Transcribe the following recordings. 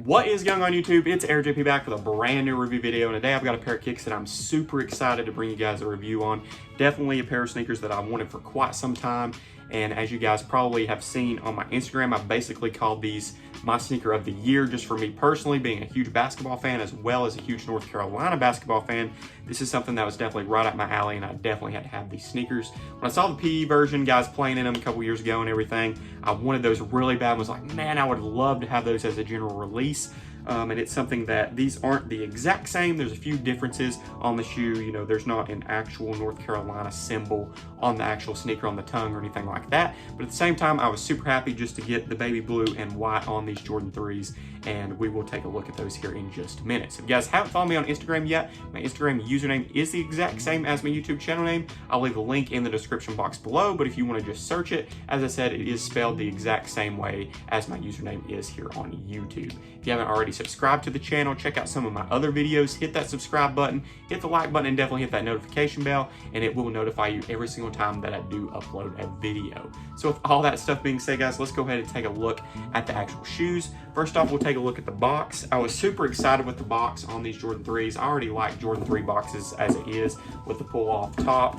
What is going on YouTube? It's Eric JP back with a brand new review video, and today I've got a pair of kicks that I'm super excited to bring you guys a review on. Definitely a pair of sneakers that I've wanted for quite some time, and as you guys probably have seen on my Instagram, I've basically called these my sneaker of the year just for me personally, being a huge basketball fan as well as a huge North Carolina basketball fan. This is something that was definitely right up my alley, and I definitely had to have these sneakers. When I saw the PE version, guys playing in them a couple years ago and everything, I wanted those really bad. I was like, man, I would love to have those as a general release. And it's something that these aren't the exact same. There's a few differences on the shoe. You know, there's not an actual North Carolina symbol on the actual sneaker on the tongue or anything like that. But at the same time, I was super happy just to get the baby blue and white on these Jordan 3s. And we will take a look at those here in just a minute. So if you guys haven't followed me on Instagram yet, my Instagram username is the exact same as my YouTube channel name. I'll leave a link in the description box below, but if you want to just search it, as I said, it is spelled the exact same way as my username is here on YouTube. If you haven't already subscribed to the channel, check out some of my other videos, hit that subscribe button, hit the like button, and definitely hit that notification bell, and it will notify you every single time that I do upload a video. So with all that stuff being said, guys, let's go ahead and take a look at the actual shoes. First off, we'll take a look at the box. I was super excited with the box on these Jordan 3s. I already like Jordan 3 boxes as it is, with the pull off top,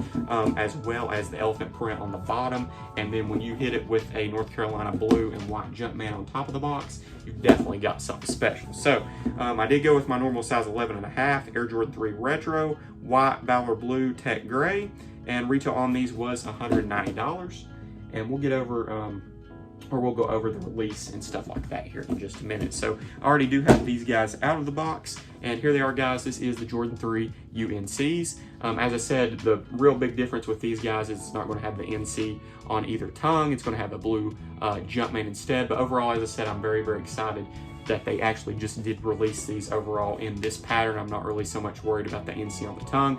as well as the elephant print on the bottom. And then when you hit it with a North Carolina blue and white Jumpman on top of the box, you've definitely got something special. So I did go with my normal size 11.5 Air Jordan 3 Retro, white, Valor blue, tech gray, and retail on these was $190. And we'll get over, we'll go over the release and stuff like that here in just a minute. So I already do have these guys out of the box, and here they are, guys. This is the Jordan 3 UNCs. As I said, the real big difference with these guys is it's not going to have the NC on either tongue. It's going to have the blue Jumpman instead. But overall, as I said, I'm very, very excited that they actually just did release these overall in this pattern. I'm not really so much worried about the NC on the tongue.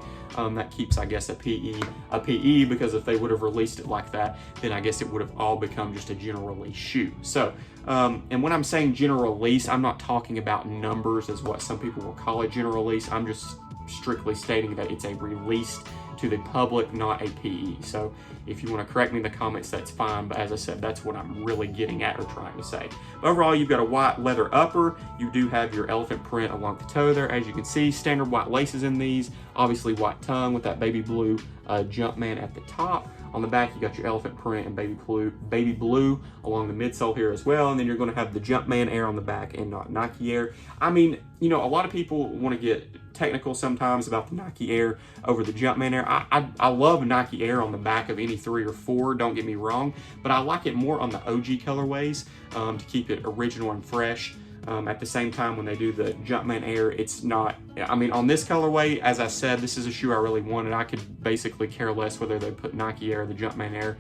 That keeps, I guess, a PE, because if they would have released it like that, then I guess it would have all become just a general release shoe. So, and when I'm saying general release, I'm not talking about numbers as what some people will call a general release. I'm just strictly stating that it's a release to the public, not a PE. So if you want to correct me in the comments, that's fine. But as I said, that's what I'm really getting at or trying to say. But overall, you've got a white leather upper. You do have your elephant print along the toe there. As you can see, standard white laces in these. Obviously white tongue with that baby blue Jumpman at the top. On the back, you got your elephant print and baby blue along the midsole here as well. And then you're going to have the Jumpman Air on the back and not Nike Air. I mean, you know, a lot of people want to get technical sometimes about the Nike Air over the Jumpman Air. I love Nike Air on the back of any 3 or 4, don't get me wrong, but I like it more on the OG colorways to keep it original and fresh. At the same time, when they do the Jumpman Air, it's not, I mean, on this colorway, as I said, this is a shoe I really wanted. I could basically care less whether they put Nike Air or the Jumpman Air,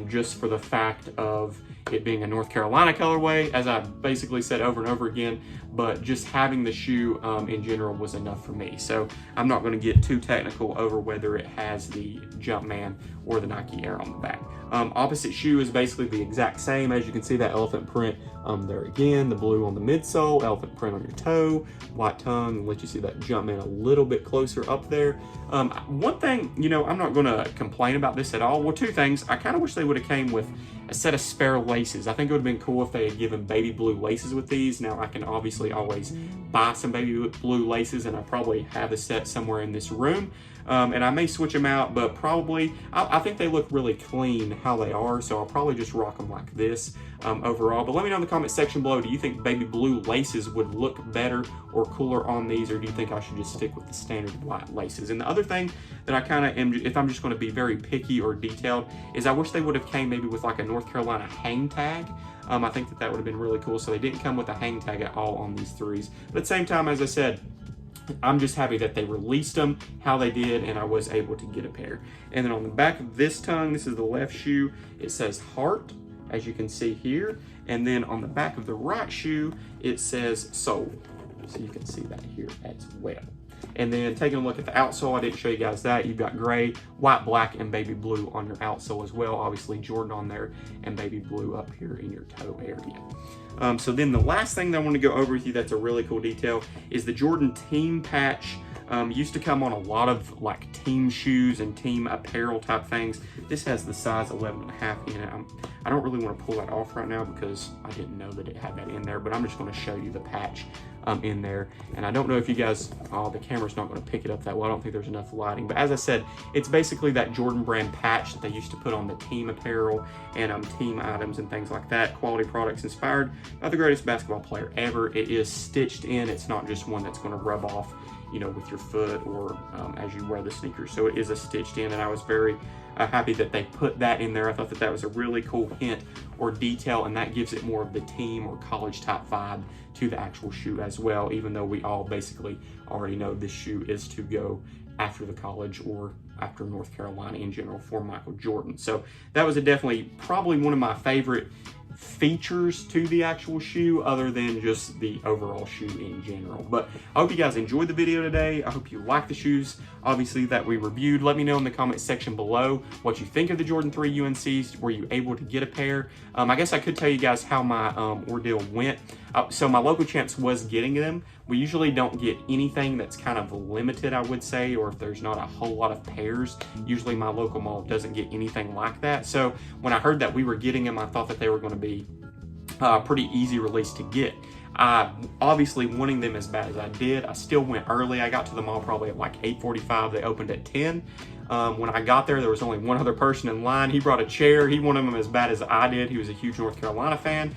just for the fact of it being a North Carolina colorway, as I basically said over and over again, but just having the shoe in general was enough for me. So I'm not going to get too technical over whether it has the Jumpman or the Nike Air on the back. Opposite shoe is basically the exact same. As you can see, that elephant print there again, the blue on the midsole, elephant print on your toe, white tongue, and let you see that Jumpman a little bit closer up there. One thing, you know, I'm not going to complain about this at all. Well, two things. I kind of wish they would have came with a set of spare laces. I think it would have been cool if they had given baby blue laces with these. Now, I can obviously always buy some baby blue laces, and I probably have a set somewhere in this room. And I may switch them out, but probably, I think they look really clean how they are, so I'll probably just rock them like this overall. But let me know in the comment section below, do you think baby blue laces would look better or cooler on these, or do you think I should just stick with the standard white laces? And the other thing that I kind of am, if I'm just going to be very picky or detailed, is I wish they would have came maybe with like a North Carolina hang tag. I think that would have been really cool. So they didn't come with a hang tag at all on these 3s. But at the same time, as I said, I'm just happy that they released them how they did, and I was able to get a pair. And then on the back of this tongue, this is the left shoe, it says heart, as you can see here. And then on the back of the right shoe, it says soul. So you can see that here as well. And then taking a look at the outsole, I didn't show you guys that. You've got gray, white, black, and baby blue on your outsole as well. Obviously Jordan on there and baby blue up here in your toe area. So then the last thing that I want to go over with you that's a really cool detail is the Jordan team patch Used to come on a lot of like team shoes and team apparel type things. This has the size 11.5 in it. I don't really want to pull that off right now because I didn't know that it had that in there, but I'm just going to show you the patch in there. And I don't know if you guys, the camera's not going to pick it up that well. I don't think there's enough lighting, but as I said, it's basically that Jordan brand patch that they used to put on the team apparel and team items and things like that. Quality products inspired by the greatest basketball player ever. It is stitched in. It's not just one that's going to rub off, you know, with your foot or as you wear the sneakers. So it is a stitched in, and I was very happy that they put that in there. I thought that that was a really cool hint or detail, and that gives it more of the team or college type vibe to the actual shoe as well, even though we all basically already know this shoe is to go after the college or after North Carolina in general for Michael Jordan. So that was definitely probably one of my favorite features to the actual shoe, other than just the overall shoe in general. But I hope you guys enjoyed the video today. I hope you like the shoes, obviously, that we reviewed. Let me know in the comment section below what you think of the Jordan 3 UNCs. Were you able to get a pair? I guess I could tell you guys how my ordeal went. So my local champs was getting them. We usually don't get anything that's kind of limited, I would say, or if there's not a whole lot of pairs. Usually my local mall doesn't get anything like that. So when I heard that we were getting them, I thought that they were going to be pretty easy release to get. Obviously wanting them as bad as I did, I still went early. I got to the mall probably at like 8:45. They opened at 10. When I got there was only one other person in line. He brought a chair. He wanted them as bad as I did. He was a huge North Carolina fan.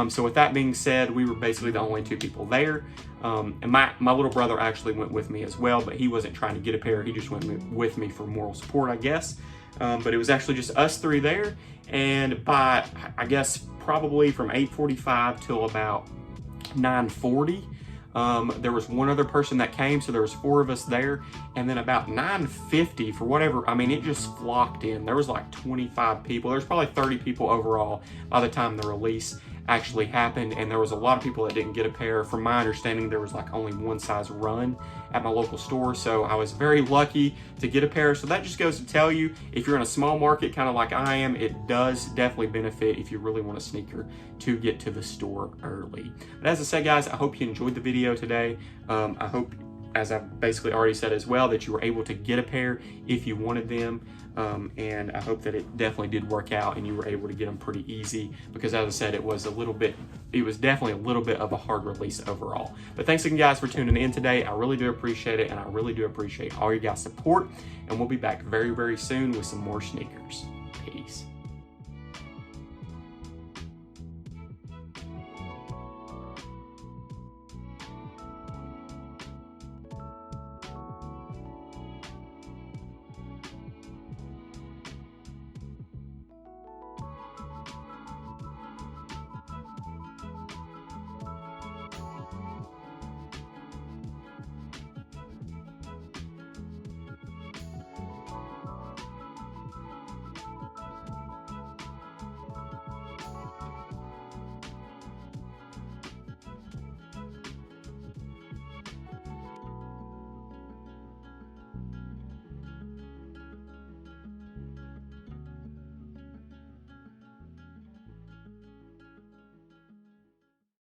So with that being said, we were basically the only two people there. And my little brother actually went with me as well, but he wasn't trying to get a pair. He just went with me for moral support, I guess. But it was actually just us three there. And by, I guess, probably from 8:45 till about 9:40, there was one other person that came, so there was 4 of us there. And then about 9:50, for whatever, I mean, it just flocked in. There was like 25 people. There's probably 30 people overall by the time the release actually happened, and there was a lot of people that didn't get a pair. From my understanding, there was like only one size run at my local store, so I was very lucky to get a pair. So that just goes to tell you, if you're in a small market kind of like I am, it does definitely benefit if you really want a sneaker to get to the store early. But as I said, guys, I hope you enjoyed the video today. I hope, as I basically already said as well, that you were able to get a pair if you wanted them. And I hope that it definitely did work out and you were able to get them pretty easy, because as I said, it was definitely a little bit of a hard release overall. But thanks again, guys, for tuning in today. I really do appreciate it, and I really do appreciate all your guys' support, and we'll be back very, very soon with some more sneakers. Peace.